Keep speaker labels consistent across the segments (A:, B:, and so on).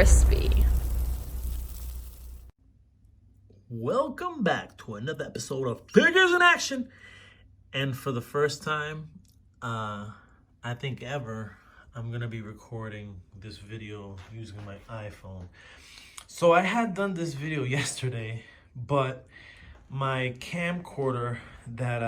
A: crispy.
B: Welcome back to another episode of Figures in Action. And for the first time, I think ever, I'm gonna be recording this video using my iPhone. So I had done this video yesterday, but my camcorder that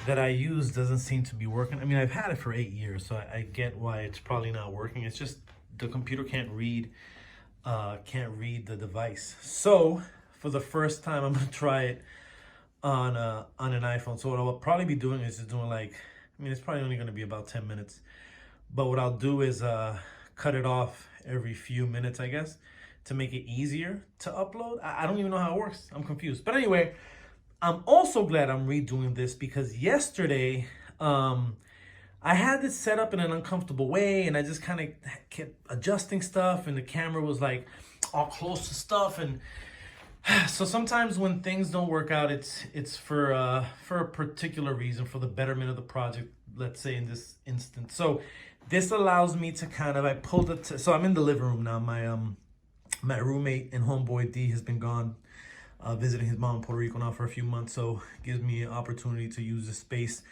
B: I use doesn't seem to be working. I mean, I've had it for 8 years, so I get why it's probably not working. It's just the computer can't read the device. So for the first time, I'm gonna try it on an iPhone. So what I'll probably be doing is just doing it's probably only gonna be about 10 minutes. But what I'll do is cut it off every few minutes, I guess, to make it easier to upload. I don't even know how it works. I'm confused. But anyway, I'm also glad I'm redoing this because yesterday, I had this set up in an uncomfortable way and I just kind of kept adjusting stuff and the camera was like all close to stuff. And so sometimes when things don't work out, it's for a particular reason, for the betterment of the project, let's say in this instance. So this allows me to I pulled it, so I'm in the living room now. My roommate and homeboy D has been gone, visiting his mom in Puerto Rico now for a few months. So it gives me an opportunity to use this space.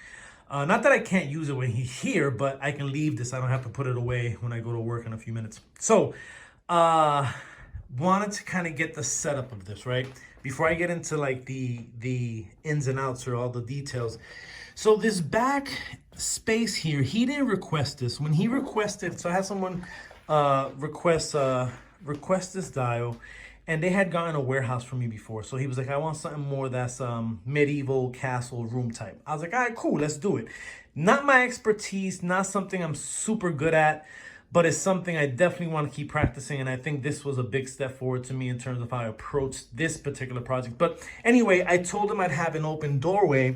B: Not that I can't use it when he's here, but I can leave this. I don't have to put it away when I go to work in a few minutes. So, wanted to kind of get the setup of this, right? Before I get into like the ins and outs or all the details. So this back space here, he didn't request this. When he requested, so I had someone request this dial. And they had gotten a warehouse from me before. So he was like, I want something more that's medieval castle room type. I was like, all right, cool, let's do it. Not my expertise, not something I'm super good at, but it's something I definitely want to keep practicing. And I think this was a big step forward to me in terms of how I approached this particular project. But anyway, I told him I'd have an open doorway.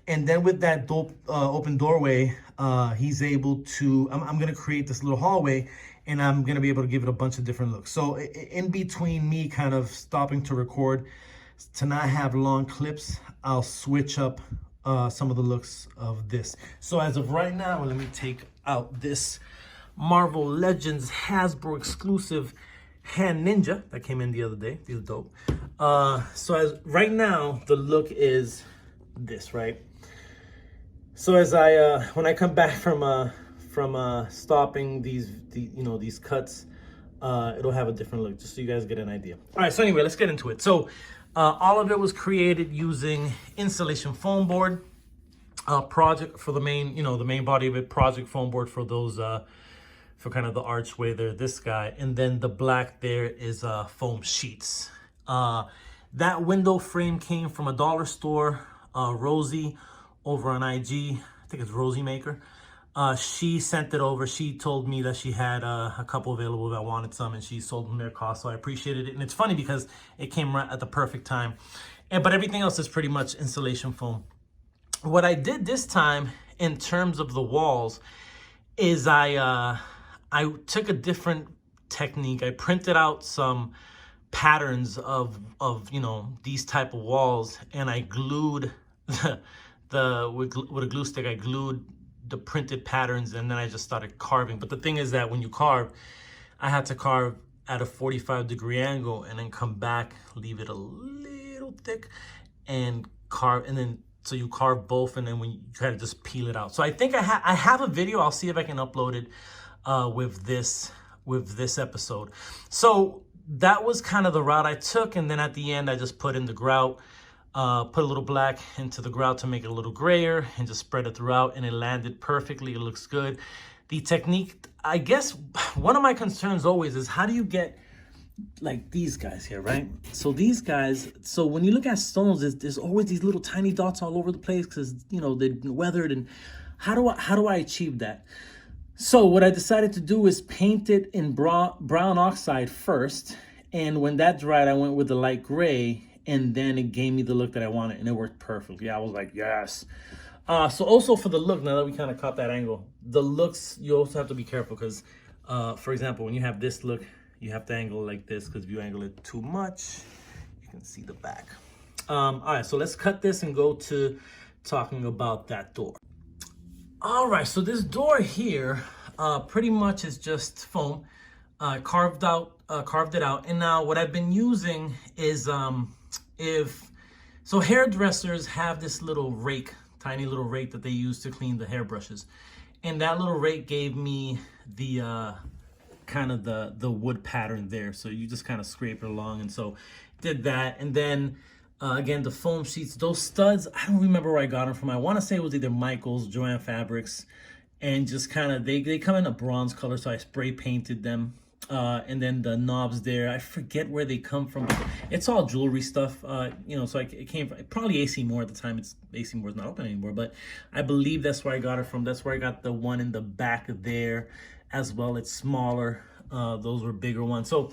B: And then with that open doorway, he's able to, I'm going to create this little hallway and I'm going to be able to give it a bunch of different looks. So in between me kind of stopping to record, to not have long clips, I'll switch up some of the looks of this. So as of right now, let me take out this Marvel Legends Hasbro exclusive Hand Ninja that came in the other day. These are dope. So as right now, the look is this, right? So as when I come back from stopping these cuts, it'll have a different look, just so you guys get an idea. All right, so anyway, let's get into it. So all of it was created using insulation foam board project for the main body of it, project foam board for those for kind of the archway there, this guy, and then the black there is foam sheets. That window frame came from a dollar store, Rosie over on IG. I think it's Rosie Maker. She sent it over. She told me that she had a couple available that wanted some, and she sold them their cost, so I appreciated it. And it's funny because it came right at the perfect time. But everything else is pretty much insulation foam. What I did this time in terms of the walls is I took a different technique. I printed out some patterns of these type of walls, and I glued with a glue stick. I glued the printed patterns, and then I just started carving. But the thing is that when you carve, I had to carve at a 45-degree angle and then come back, leave it a little thick, and carve, and then so you carve both, and then when you try to just peel it out. So I think I have a video. I'll see if I can upload it with this episode. So that was kind of the route I took, and then at the end I just put in the grout. Put a little black into the grout to make it a little grayer and just spread it throughout, and it landed perfectly. It looks good. The technique, I guess one of my concerns always is how do you get like these guys here, right? So these guys, so when you look at stones, there's always these little tiny dots all over the place because, they're weathered. And how do I achieve that? So what I decided to do is paint it in brown oxide first. And when that dried, I went with the light gray, and then it gave me the look that I wanted, and it worked perfectly. I was like, yes. So also for the look, now that we kind of caught that angle, the looks, you also have to be careful because, for example, when you have this look, you have to angle like this, because if you angle it too much, you can see the back. All right, so let's cut this and go to talking about that door. All right, so this door here pretty much is just foam. carved it out. And now what I've been using is so hairdressers have this little rake, tiny little rake that they use to clean the hairbrushes. And that little rake gave me the kind of the wood pattern there. So you just kind of scrape it along, and so did that. And then again, the foam sheets, those studs, I don't remember where I got them from. I want to say it was either Michael's, Joann Fabrics, and just kind of, they come in a bronze color, so I spray painted them. And then the knobs there, I forget where they come from. It's all jewelry stuff, you know, so it came from probably AC Moore at the time. It's AC Moore's not open anymore, but I believe that's where I got it from. That's where I got the one in the back there as well. It's smaller. Those were bigger ones. So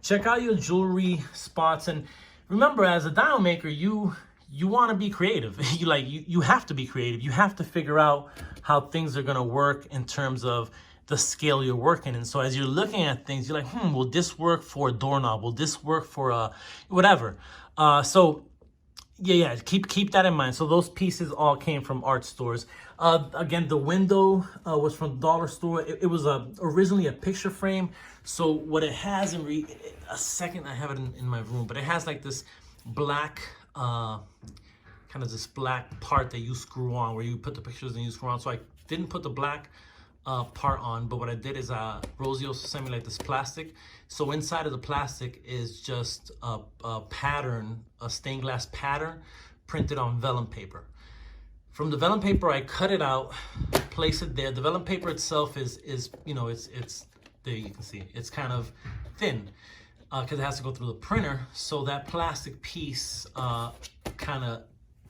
B: check out your jewelry spots, and remember, as a dial maker, you want to be creative. You have to be creative. You have to figure out how things are going to work in terms of the scale you're working. And so as you're looking at things, you're like, will this work for a doorknob? Will this work for a whatever? So yeah, keep that in mind. So those pieces all came from art stores. Again, the window was from the dollar store. It was originally a picture frame. So what it has a second, I have it in my room, but it has like this black kind of this black part that you screw on, where you put the pictures and you screw on. So I didn't put the black part on, but what I did is Rosie also sent me like this plastic. So inside of the plastic is just a pattern, a stained glass pattern printed on vellum paper. From the vellum paper, I cut it out, place it there. The vellum paper itself is you know, it's there, you can see it's kind of thin because it has to go through the printer. So that plastic piece kind of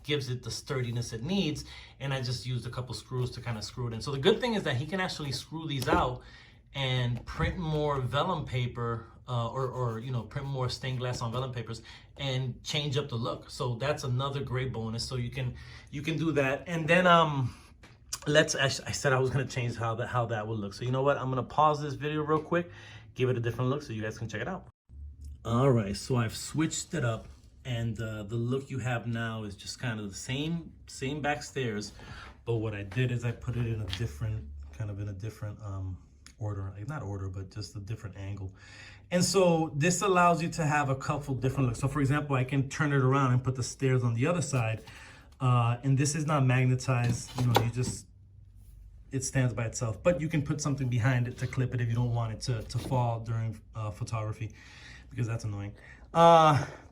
B: gives it the sturdiness it needs, and I just used a couple screws to kind of screw it in. So the good thing is that he can actually screw these out and print more vellum paper or you know, print more stained glass on vellum papers and change up the look. So that's another great bonus. So you can do that. And then I said I was going to change how that would look. So you know what, I'm going to pause this video real quick, give it a different look so you guys can check it out. All right, so I've switched it up. And the look you have now is just kind of the same back stairs, but what I did is I put it in a different order, like not order, but just a different angle. And so this allows you to have a couple different looks. So for example, I can turn it around and put the stairs on the other side, and this is not magnetized. You know, it stands by itself, but you can put something behind it to clip it if you don't want it to fall during photography, because that's annoying.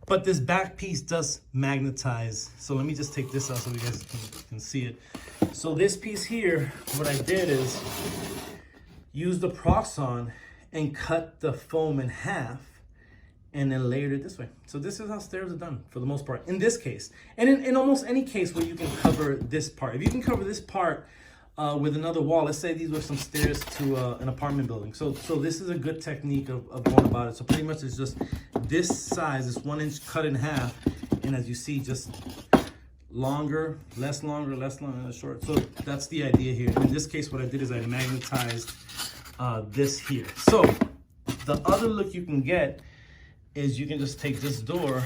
B: But this back piece does magnetize. So let me just take this out so you guys can see it. So this piece here, what I did is use the Proxon and cut the foam in half and then layered it this way. So this is how stairs are done for the most part in this case. And in almost any case where you can cover this part. If you can cover this part with another wall, let's say these were some stairs to an apartment building. So this is a good technique of going about it. So pretty much it's just this size, this 1 inch cut in half. And as you see, just longer, less longer, less short. So that's the idea here. In this case, what I did is I magnetized this here. So the other look you can get is you can just take this door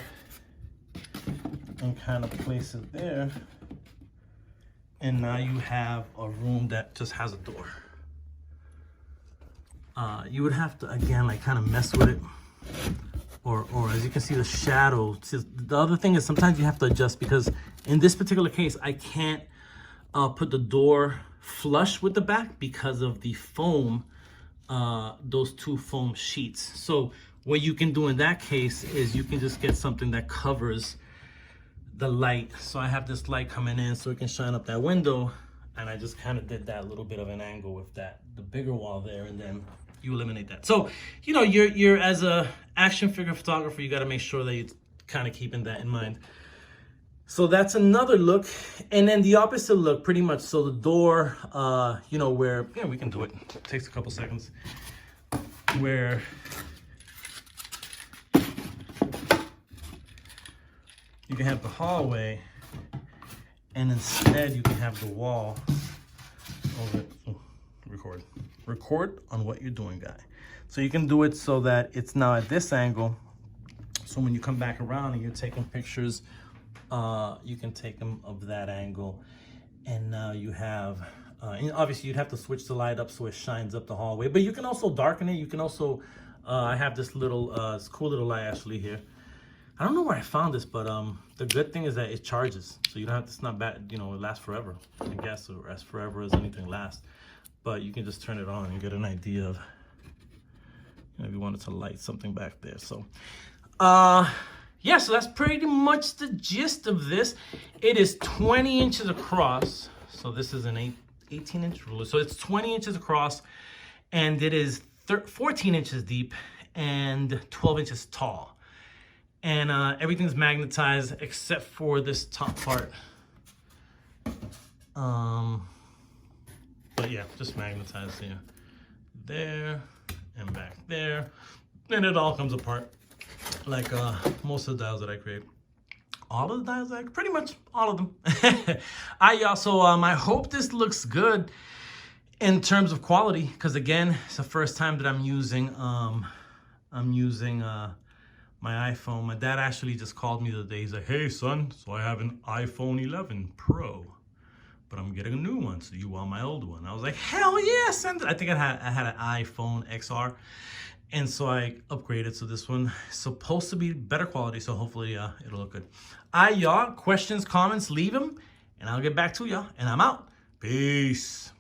B: and kind of place it there. And now you have a room that just has a door. You would have to, again, like kind of mess with it. Or as you can see, the shadow. The other thing is sometimes you have to adjust, because in this particular case, I can't put the door flush with the back because of the foam, those two foam sheets. So what you can do in that case is you can just get something that covers the light. So I have this light coming in so it can shine up that window, and I just kind of did that little bit of an angle with the bigger wall there, and then you eliminate that. So you know, you're as a action figure photographer, you got to make sure that you're kind of keeping that in mind. So that's another look. And then the opposite look, pretty much. So the door, you know, where, yeah, we can do it. It takes a couple seconds. Where you can have the hallway, and instead you can have the wall over. Oh, record on what you're doing, guy. So you can do it so that it's now at this angle. So when you come back around and you're taking pictures, you can take them of that angle, and now you have And obviously you'd have to switch the light up so it shines up the hallway, but you can also darken it. You can also, I have this little, this cool little light actually here. I don't know where I found this, but the good thing is that it charges, so you don't have to. It's not bad, you know. It lasts forever. I guess, or as forever as anything lasts. But you can just turn it on and get an idea of, you know, if you wanted to light something back there. So, yeah. So that's pretty much the gist of this. It is 20 inches across. So this is an 18-inch ruler. So it's 20 inches across, and it is 14 inches deep and 12 inches tall. And everything's magnetized except for this top part. But yeah, just magnetized here. There and back there. And it all comes apart like most of the dials that I create. All of the dials, like pretty much all of them. I hope this looks good in terms of quality, because again, it's the first time that I'm using my iPhone. My dad actually just called me the other day. He's like, "Hey son, so I have an iPhone 11 Pro, but I'm getting a new one. So you want my old one?" I was like, "Hell yeah, send it." I think I had an iPhone XR, and so I upgraded. So this one is supposed to be better quality. So hopefully it'll look good. Y'all, questions, comments, leave them, and I'll get back to y'all. And I'm out. Peace.